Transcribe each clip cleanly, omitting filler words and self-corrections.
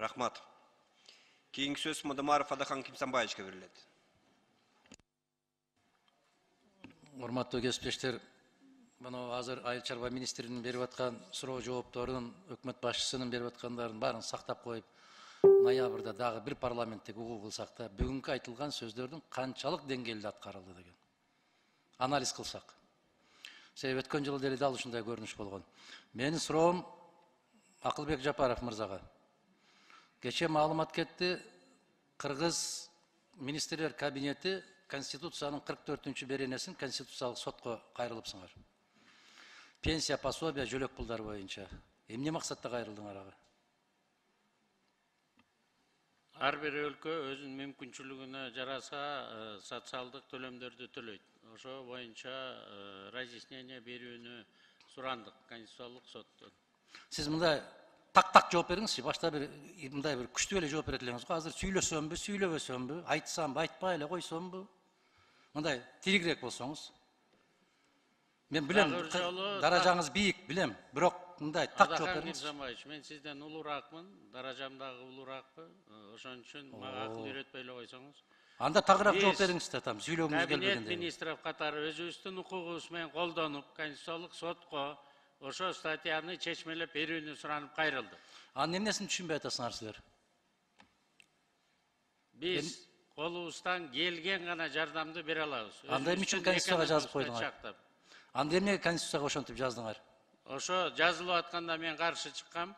Рахмат. Кийинки сөз Мадамаров Адахан Кимсанбаевичке берилет. Урматтуу кесиптештер, мына азыр Айыл чарба министринин берип аткан суроо жоопторун, өкмөт башчысынын берип аткандарын баарын сактап коюп, ноябрда дагы бир парламенттик угуу кылсак да, бүгүнкү айтылган сөздөрдүн канчалык деңгээлде аткарылды деген анализ кылсак. Себеби өткөн жылы деле дал ушундай көрүнүш болгон. Менин суроом Акылбек Жапаров мырзага. Кече маалымат кетти, Кыргыз министрлер кабинети Конституциянын 44-чү беренесин Конституциялык сотко кайрылыпсыңар. Пенсия, пособия, жөлөк пулдар боюнча. Эмне максатта кайрылдыңар ага? Ар бир өлкө өзүнүн мүмкүнчүлүгүнө жараса социалдык төлөмдөрдү төлөйт. Ошо боюнча разъяснение берүүнү сурандык Конституциялык соттон. Сиз мындай так жооп бериңизчи. Башта мындай бир күчтүү эле жооп берет элеңиз го. Азыр сүйлөсөмбү, сүйлөбөсөмбү, айтсамбы, айтпай эле койсомбу? Мындай тиригирээк болсоңуз. Мен билем, даражаңыз бийик, билем, бирок мындай так жооп бериңиз. Кимсанбаевич, мен сизден улураакмын, даражам дагы улураакпы. Ошон үчүн мага акыл үйрөтпөй эле койсоңуз. Анда тагыраак жооп бериңиз да, там сүйлөгүңүз келбегенде. Кабинет министров катары өзүбүздүн укугубуз менен колдонуп, Конституциялык сотко ошо статьяны чечмелеп берүүнү суранып кайрылды. Анын эмнесин түшүнбөй атасыңар силер? Биз колубуздан келген гана жардамды бере алабыз. Анда эмне үчүн Конституцияга жазып койдуңар? Анда эмне Конституцияга ошентип жаздыңар? Ошо жазылып атканда мен каршы чыккам.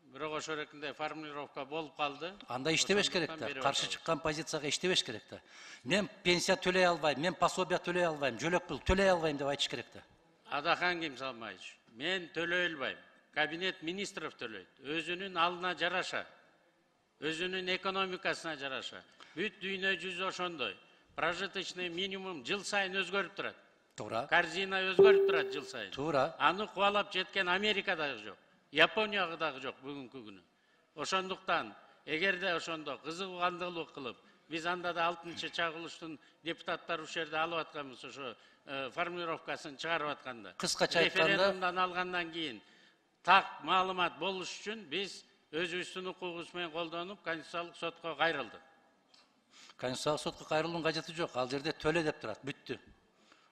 Бирок ошо эркинде формулировка болуп калды. Анда иштебеш керек да. Каршы чыккан позицияга иштебеш керек да. Мен пенсия төлөй албайм, мен пособия төлөй албайм, жөлөк пул төлөй албайм деп айтыш керек да. Адахан Кимсанбаевич, мен төлөй албайм. Кабинет министров төлөйт. Өзүнүн алына жараша, өзүнүн экономикасына жараша. Бүт дүйнө жүзү ошондой. Прожиточный минимум жыл сайын өзгөрүп турат. Туура. Корзина өзгөрүп турат жыл сайын. Туура. Аны кубалап жеткен Америка дагы жок. Япония дагы жок бүгүнкү күнү. Ошондуктан, эгерде ошондо кызыгандылык кылып, биз анда да 6-чы чагылыштын депутаттары ушул жерде алып атканбыз, ошо формулировкасын чыгарып атканда. Кыскача айтканда, референдумдан алгандан кийин так маалымат болуш үчүн биз өзүбүздүн укугубуз менен колдонуп, Конституциялык сотко кайрылдык. Конституциялык сотко кайрылуунун кажети жок. Ал жерде төлө деп турат, бүттү.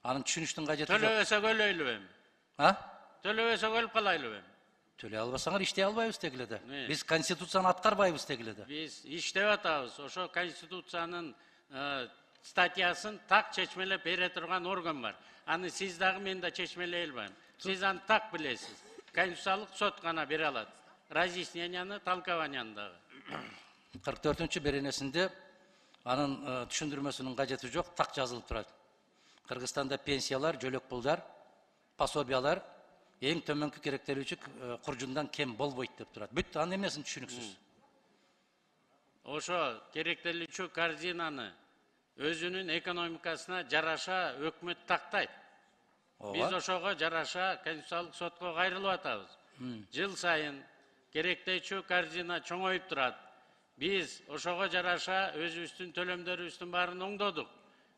Анын түшүнүштүн кажети жок. Төлөбөсөк өлөйлүбү эми? Төлөбөсөк өлүп калайлыбы эми? Төлөй албасаңар иштей албайбыз дегиле да. Биз Конституцияны аткарбайбыз дегиле да. Биз иштеп атабыз. Ошо Конституциянын статьясын так чечмелеп бере турган орган бар. Аны сиз дагы мен да чечмелей албайм. Сиз аны так билесиз. Конституциялык сот гана бере алат. Разъясненияны, толкованияны дагы. 44-чү беренесинде анын түшүндүрмөсүнүн кажети жок, так жазылып турат. Кыргызстанда пенсиялар, жөлөк пулдар, пособиялар эң төмөнкү керектелүүчү куржундан кем болбойт деп турат. Бүт анын эмнесин түшүнүксүз. Ошо керектелүүчү корзинаны өзүнүн экономикасына жараша өкмөт тактайт. Биз ошого жараша Конституциялык сотко кайрылып атабыз. Жыл сайын керектелүүчү корзина чоңоюп турат. Биз ошого жараша өзүбүздүн төлөмдөрүбүздүн баарын оңдодук.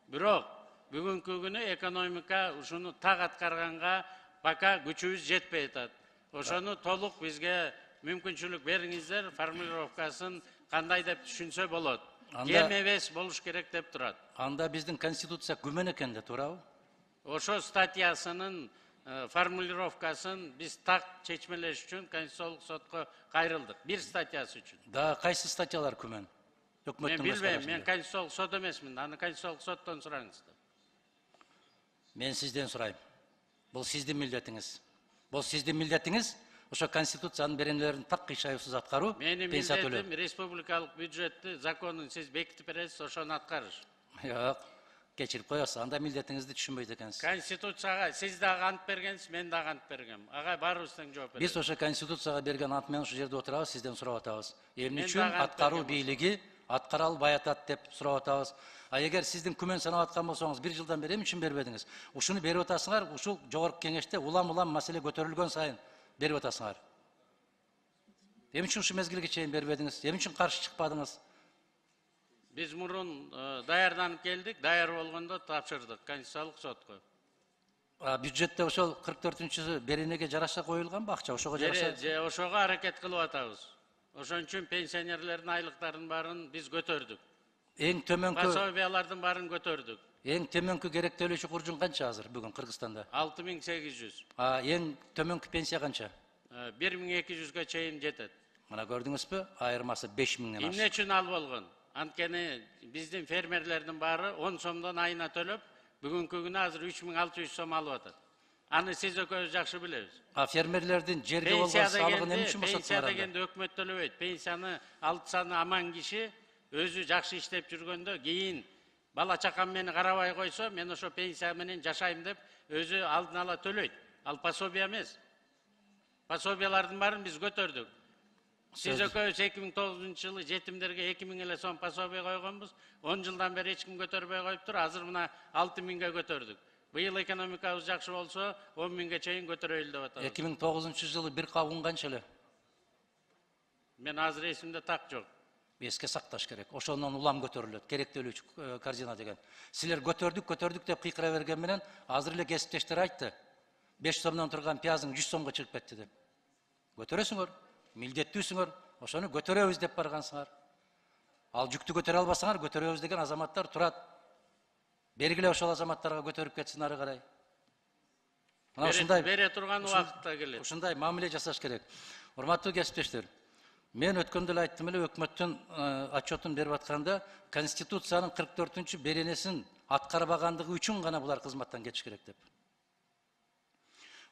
Бирок бүгүнкү күнү экономика ушуну так аткарганга пока күчүбүз жетпей атат. Ошону толук бизге мүмкүнчүлүк бериңиздер, формулировкасын кандай деп түшүнсө болот. Кем эмес болуш керек деп турат. Анда биздин Конституция күмөн экен да, туурабы? Ошо статьясынын формулировкасын биз так чечмелеш үчүн Конституциялык сотко кайрылдык. Бир статьясы үчүн. Да, кайсы статьялар күмөн? Мен билбейм, мен Конституциялык сот эмесмин. Аны Конституциялык соттон сураңыз. Мен сизден сурайм. Бул сиздин милдетиңиз. Бул сиздин милдетиңиз, ошо Конституциянын беренелерин так кыйшайсыз аткаруу, пенсия төлөө. Менин милдетим республикалык бюджетти, законун сиз бекитип бересиз, ошону аткарыш. Жок, кечирип коесуз. Анда милдетиңизди түшүнбөйт экенсиз. Конституцияга сиз дагы ант бергенсиз, мен дагы ант бергем. Ага баарыбыз тең жооп беребиз. Биз ошо Конституцияга берген ант менен ушул жерде отурабыз, сизден сурап атабыз. Эмне үчүн аткаруу бийлиги аткара албай атат деп сурап атабыз. А эгер сиздин күмөн санап аткан болсоңуз, бир жылдан бери эмне үчүн бербедиңиз? Ушуну берип атасыңар, ушул жогорку кеңеште улам маселе көтөрүлгөн сайын берип атасыңар. Эмне үчүн ушу мезгилге чейин бербедиңиз? Эмне үчүн каршы чыкпадыңыз? Биз мурун даярданып келдик, даяр болгондо тапшырдык Конституциялык сотко. Бюджетте ошол 44-чү беренеге жараша коюлганбы акча? Ошого жараша? Ошого аракет кылып атабыз. Ошон үчүн пенсионерлердин айлыктарынын баарын биз көтөрдүк. Эң төмөнкү Пособиялардын баарын көтөрдүк. керектелүүчү курчун канча азыр бүгүн Кыргызстанда? 6800. Эң төмөнкү пенсия канча? 1200-ге чейин жетет. Мына көрдүңүзбү? Айырмасы 5000ден ашты. Эмне үчүн ал болгон? Анткени биздин фермерлердин баары 10 сомдон айына төлөп, бүгүнкү күнү азыр 3600 сом алып атат. Аны сиз экөөбүз жакшы билебиз. Фермерлердин жерге болгон салыгын эмне үчүн Пенсия босотмагандар? дегенде өкмөт төлөбөйт. Пенсияны алтсаны аман киши өзү жакшы иштеп жүргөндө кийин бала чакам мени карабай койсо, мен ошо пенсия менен жашайм деп өзү алдын ала төлөйт. Ал пособия эмес. Пособиялардын баарын биз көтөрдүк. Сиз экөөбүз 2009 жылы жетимдерге 2000 эле сом пособия койгонбуз. 10 жылдан бери эч ким көтөрбөй коюптур. Азыр мына 6000ге көтөрдүк. Быйыл экономикабыз жакшы болсо 10.000ге чейин көтөрөйлү деп атабыз. 2009 жылы бир кабын канча эле? Мен азыр эсимде так жок. Эске сакташ керек. Ошондон улам көтөрүлөт. Керектелүүчү корзина деген. Силер көтөрдүк деп кыйкыра берген менен азыр эле кесиптештер айтты. 5 сомдон турган пиязың 100 сомго чыгып кетти деп. Көтөрөсүңөр, милдеттүүсүңөр, ошону көтөрөбүз деп баргансыңар. Ал жүктү көтөрө албасаңар, көтөрөбүз деген азаматтар турат. Бергиле ошол азаматтарга көтөрүп кетсин ары карай. Мына ушундай Бере турган убакытта келет. Ушундай мамиле жасаш керек. Урматтуу кесиптештер, мен өткөндө эле айттым эле, өкмөттүн отчетун берип атканда Конституциянын 44-чү беренесин аткарбагандыгы үчүн гана булар кызматтан кетиш керек деп.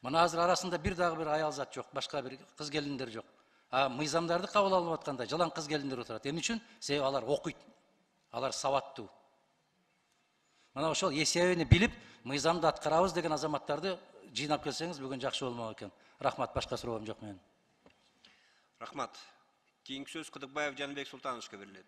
Мына азыр арасында бир дагы бир аял зат жок, башка бир кыз келиндер жок. Мыйзамдарды кабыл алып атканда жалаң кыз келиндер отурат. Эмне үчүн? Себеби алар окуйт. Алар сабаттуу. Мына ошол эсебини билип, мыйзамды аткарабыз деген азаматтарды жыйнап келсеңиз бүгүн жакшы болмок экен. Рахмат, башка суроом жок менин. Рахмат. Кийинки сөз Кыдыкбаев Жаныбек Султановичке берилет.